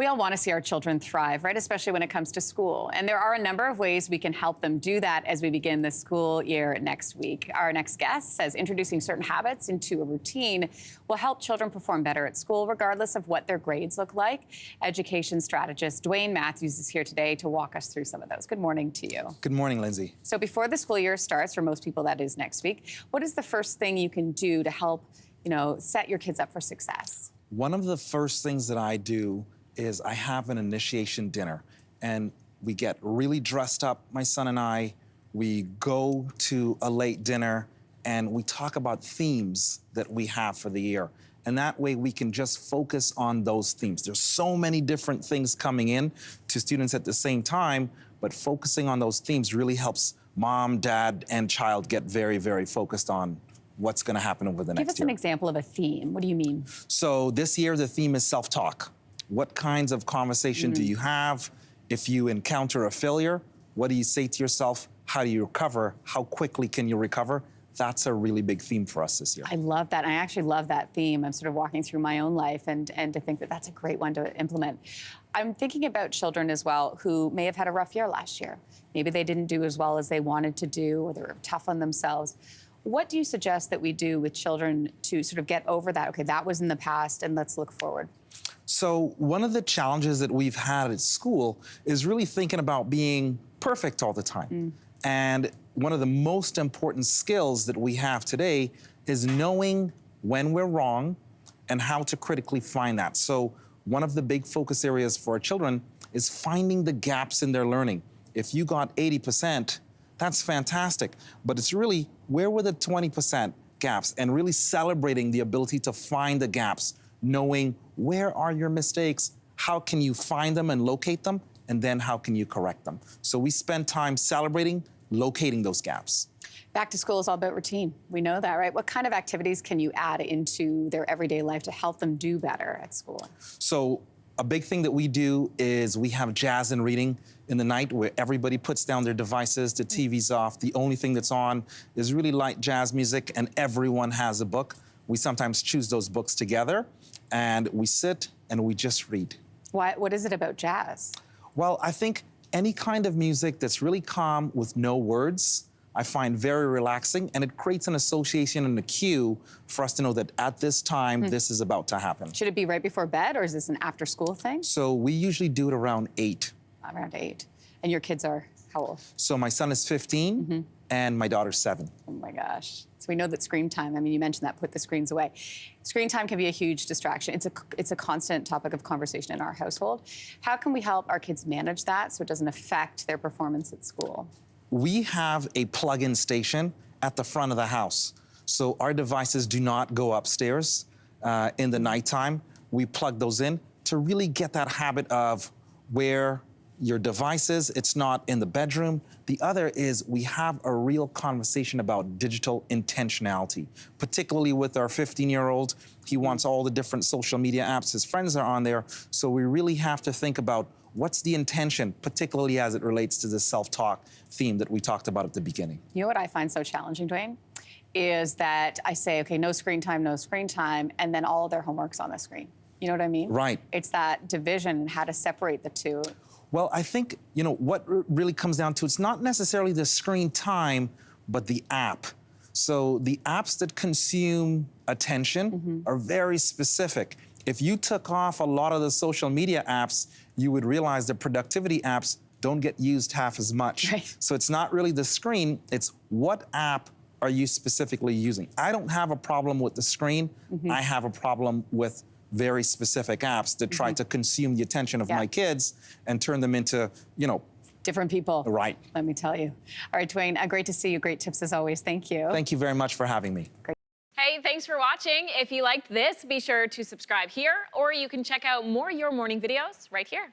We all want to see our children thrive, right? Especially when it comes to school. And there are a number of ways we can help them do that as we begin the school year next week. Our next guest says introducing certain habits into a routine will help children perform better at school, regardless of what their grades look like. Education strategist Dwayne Matthews is here today to walk us through some of those. Good morning to you. Good morning, Lindsay. So before the school year starts, for most people that is next week, what is the first thing you can do to help, set your kids up for success? One of the first things that I do is I have an initiation dinner, and we get really dressed up, my son and I. We go to a late dinner, and we talk about themes that we have for the year. And that way we can just focus on those themes. There's so many different things coming in to students at the same time, but focusing on those themes really helps mom, dad, and child get very, very focused on what's gonna happen over the next year. Give us an example of a theme. What do you mean? So this year, the theme is self-talk. What kinds of conversation do you have? If you encounter a failure, what do you say to yourself? How do you recover? How quickly can you recover? That's a really big theme for us this year. I love that. I actually love that theme. I'm sort of walking through my own life and to think that that's a great one to implement. I'm thinking about children as well who may have had a rough year last year. Maybe they didn't do as well as they wanted to do, or they were tough on themselves. What do you suggest that we do with children to sort of get over that? Okay, that was in the past, and let's look forward. So one of the challenges that we've had at school is really thinking about being perfect all the time. And one of the most important skills that we have today is knowing when we're wrong and how to critically find that. So one of the big focus areas for our children is finding the gaps in their learning. If you got 80%, that's fantastic, but it's really where were the 20% gaps, and really celebrating the ability to find the gaps, knowing where are your mistakes, how can you find them and locate them, and then how can you correct them. So we spend time celebrating, locating those gaps. Back to school is all about routine. We know that, right? What kind of activities can you add into their everyday life to help them do better at school? So a big thing that we do is we have jazz and reading in the night where everybody puts down their devices, the TV's off. The only thing that's on is really light jazz music, and everyone has a book. We sometimes choose those books together, and we sit and we just read. What is it about jazz? Well, I think any kind of music that's really calm with no words, I find very relaxing, and it creates an association and a cue for us to know that at this time, this is about to happen. Should it be right before bed, or is this an after-school thing? So we usually do it around 8. Around 8. And your kids are how old? So my son is 15, and my daughter's 7. Oh my gosh. So we know that screen time, I mean, you mentioned that, put the screens away. Screen time can be a huge distraction. It's a constant topic of conversation in our household. How can we help our kids manage that so it doesn't affect their performance at school? We have a plug-in station at the front of the house. So our devices do not go upstairs in the nighttime. We plug those in to really get that habit of where your device is. It's not in the bedroom. The other is we have a real conversation about digital intentionality, particularly with our 15-year-old. He wants all the different social media apps. His friends are on there. So we really have to think about what's the intention, particularly as it relates to the self-talk theme that we talked about at the beginning. You know what I find so challenging, Dwayne? Is that I say, okay, no screen time, and then all of their homework's on the screen. You know what I mean? Right. It's that division and how to separate the two. Well, I think, what really comes down to, it's not necessarily the screen time, but the app. So the apps that consume attention are very specific. If you took off a lot of the social media apps, you would realize the productivity apps don't get used half as much. Right. So it's not really the screen, it's what app are you specifically using? I don't have a problem with the screen. I have a problem with very specific apps that try to consume the attention of my kids and turn them into, different people. Right. Let me tell you. All right, Dwayne, great to see you. Great tips as always. Thank you. Thank you very much for having me. Great. Hey, thanks for watching. If you liked this, be sure to subscribe here, or you can check out more Your Morning videos right here.